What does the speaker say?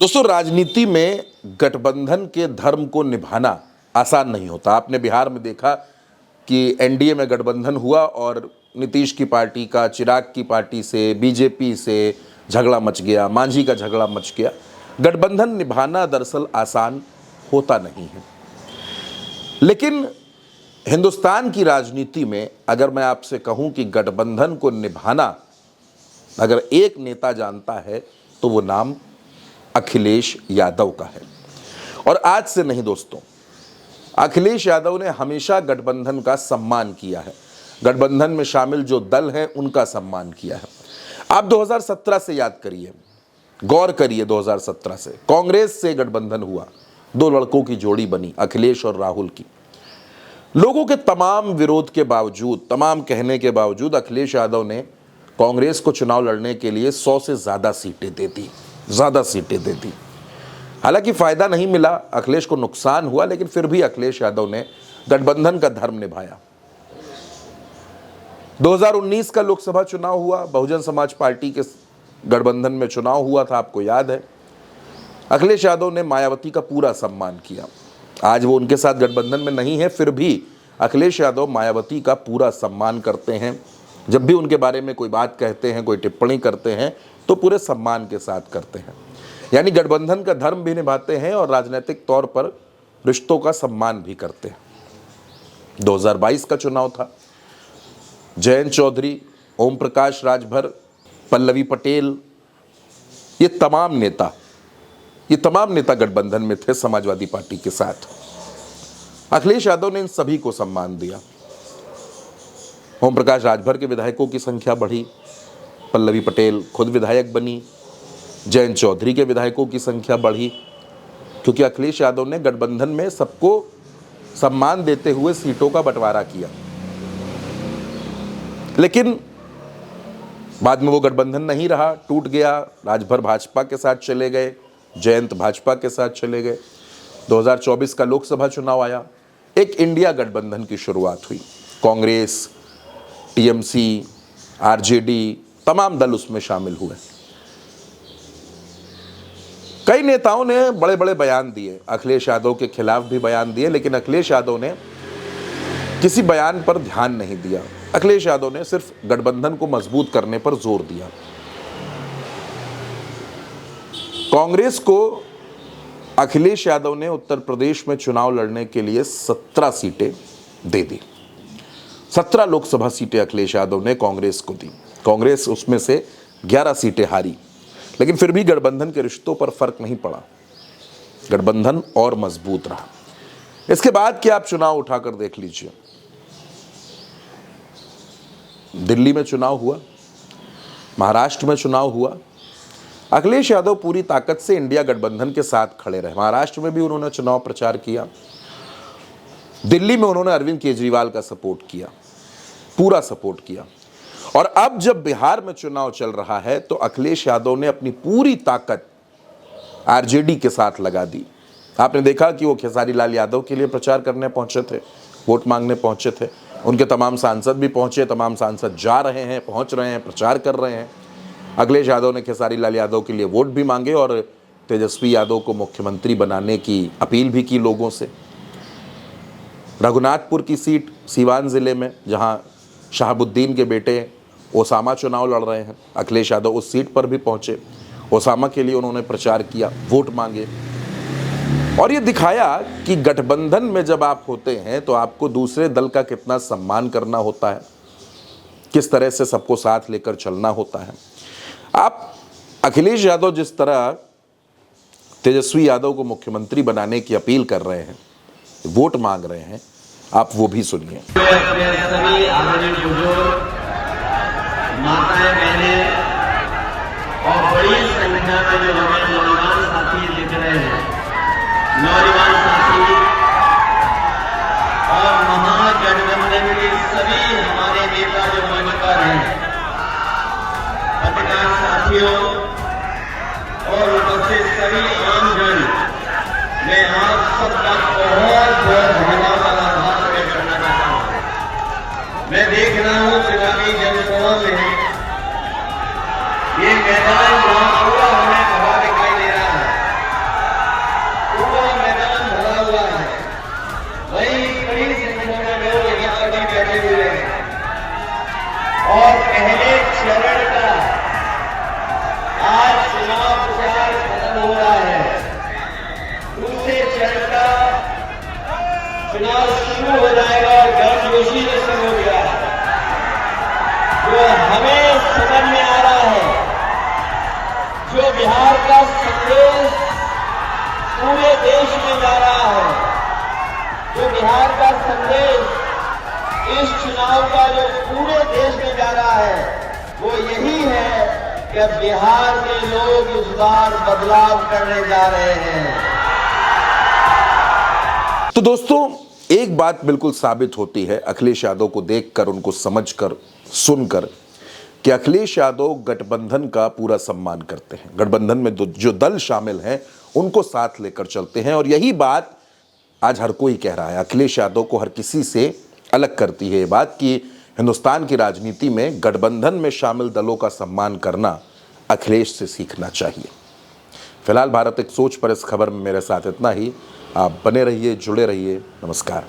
दोस्तों, राजनीति में गठबंधन के धर्म को निभाना आसान नहीं होता। आपने बिहार में देखा कि एनडीए में गठबंधन हुआ और नीतीश की पार्टी का चिराग की पार्टी से, बीजेपी से झगड़ा मच गया, मांझी का झगड़ा मच गया। गठबंधन निभाना दरअसल आसान होता नहीं है। लेकिन हिंदुस्तान की राजनीति में अगर मैं आपसे कहूं कि गठबंधन को निभाना अगर एक नेता जानता है तो वो नाम अखिलेश यादव का है। और आज से नहीं दोस्तों, अखिलेश यादव ने हमेशा गठबंधन का सम्मान किया है। गठबंधन में शामिल जो दल हैं उनका सम्मान किया है। आप 2017 से याद करिए, गौर करिए। 2017 से कांग्रेस से गठबंधन हुआ, दो लड़कों की जोड़ी बनी, अखिलेश और राहुल की। लोगों के तमाम विरोध के बावजूद, तमाम कहने के बावजूद अखिलेश यादव ने कांग्रेस को चुनाव लड़ने के लिए 100 से ज़्यादा सीटें दे दी। हालांकि फायदा नहीं मिला, अखिलेश को नुकसान हुआ, लेकिन फिर भी अखिलेश यादव ने गठबंधन का धर्म निभाया। 2019 का लोकसभा चुनाव हुआ, बहुजन समाज पार्टी के गठबंधन में चुनाव हुआ था, आपको याद है। अखिलेश यादव ने मायावती का पूरा सम्मान किया। आज वो उनके साथ गठबंधन में नहीं है, फिर भी अखिलेश यादव मायावती का पूरा सम्मान करते हैं। जब भी उनके बारे में कोई बात कहते हैं, कोई टिप्पणी करते हैं, तो पूरे सम्मान के साथ करते हैं। यानी गठबंधन का धर्म भी निभाते हैं और राजनीतिक तौर पर रिश्तों का सम्मान भी करते हैं। 2022 का चुनाव था। जयंत चौधरी, ओम प्रकाश राजभर, पल्लवी पटेल, ये तमाम नेता गठबंधन में थे समाजवादी पार्टी के साथ। अखिलेश यादव ने इन सभी को सम्मान दिया। ओम प्रकाश राजभर के विधायकों की संख्या बढ़ी, पल्लवी पटेल खुद विधायक बनी, जयंत चौधरी के विधायकों की संख्या बढ़ी, क्योंकि अखिलेश यादव ने गठबंधन में सबको सम्मान देते हुए सीटों का बंटवारा किया। लेकिन बाद में वो गठबंधन नहीं रहा, टूट गया। राजभर भाजपा के साथ चले गए, जयंत भाजपा के साथ चले गए। 2024 का लोकसभा चुनाव आया, एक इंडिया गठबंधन की शुरुआत हुई। कांग्रेस, टीएमसी, आरजेडी, तमाम दल उसमें शामिल हुए। कई नेताओं ने बड़े बड़े बयान दिए, अखिलेश यादव के खिलाफ भी बयान दिए, लेकिन अखिलेश यादव ने किसी बयान पर ध्यान नहीं दिया। अखिलेश यादव ने सिर्फ गठबंधन को मजबूत करने पर जोर दिया। कांग्रेस को अखिलेश यादव ने उत्तर प्रदेश में चुनाव लड़ने के लिए 17 सीटें दे दी। 17 लोकसभा सीटें अखिलेश यादव ने कांग्रेस को दी। कांग्रेस उसमें से 11 सीटें हारी, लेकिन फिर भी गठबंधन के रिश्तों पर फर्क नहीं पड़ा। गठबंधन और मजबूत रहा। इसके बाद कि आप चुनाव उठाकर देख लीजिए, दिल्ली में चुनाव हुआ, महाराष्ट्र में चुनाव हुआ। अखिलेश यादव पूरी ताकत से इंडिया गठबंधन के साथ खड़े रहे। महाराष्ट्र में भी उन्होंने चुनाव प्रचार किया, दिल्ली में उन्होंने अरविंद केजरीवाल का सपोर्ट किया, पूरा सपोर्ट किया। और अब जब बिहार में चुनाव चल रहा है तो अखिलेश यादव ने अपनी पूरी ताकत आरजेडी के साथ लगा दी। आपने देखा कि वो खेसारी लाल यादव के लिए प्रचार करने पहुंचे थे, वोट मांगने पहुंचे थे। उनके तमाम सांसद भी पहुंचे, तमाम सांसद जा रहे हैं, पहुंच रहे हैं, प्रचार कर रहे हैं। अखिलेश यादव ने खेसारी लाल यादव के लिए वोट भी मांगे और तेजस्वी यादव को मुख्यमंत्री बनाने की अपील भी की लोगों से। रघुनाथपुर की सीट सीवान जिले में, जहां शहाबुद्दीन के बेटे ओसामा चुनाव लड़ रहे हैं, अखिलेश यादव उस सीट पर भी पहुंचे। ओसामा के लिए उन्होंने प्रचार किया, वोट मांगे। और ये दिखाया कि गठबंधन में जब आप होते हैं तो आपको दूसरे दल का कितना सम्मान करना होता है, किस तरह से सबको साथ लेकर चलना होता है। आप अखिलेश यादव जिस तरह तेजस्वी यादव को मुख्यमंत्री बनाने की अपील कर रहे हैं, वोट मांग रहे हैं, आप वो भी सुनिए। सभी आदरणीय बुजुर्ग, माताएं, बहनें और बड़ी संख्या में जो हमारे नौजवान साथी दिख रहे हैं, नौजवान साथी और महागठबंधन के सभी हमारे नेता जो मंच पर हैं, पत्रकार साथियों और उपस्थित सभी आमजन, मैं आप सबका बहुत बहुत धन्यवाद आभार व्यक्त करना चाहता हूं। मैं देख रहा हूं चुनावी जनसभा में चुनाव का जो पूरे देश में जा रहा है वो यही है कि बिहार के लोग इस बार बदलाव करने जा रहे हैं। तो दोस्तों, एक बात बिल्कुल साबित होती है अखिलेश यादव को देखकर, उनको समझकर, सुनकर, कि अखिलेश यादव गठबंधन का पूरा सम्मान करते हैं। गठबंधन में जो दल शामिल हैं उनको साथ लेकर चलते हैं, और यही बात आज हर कोई कह रहा है। अखिलेश यादव को हर किसी से अलग करती है ये बात कि हिंदुस्तान की राजनीति में गठबंधन में शामिल दलों का सम्मान करना अखिलेश से सीखना चाहिए। फिलहाल भारत एक सोच पर इस खबर में मेरे साथ इतना ही। आप बने रहिए, जुड़े रहिए। नमस्कार।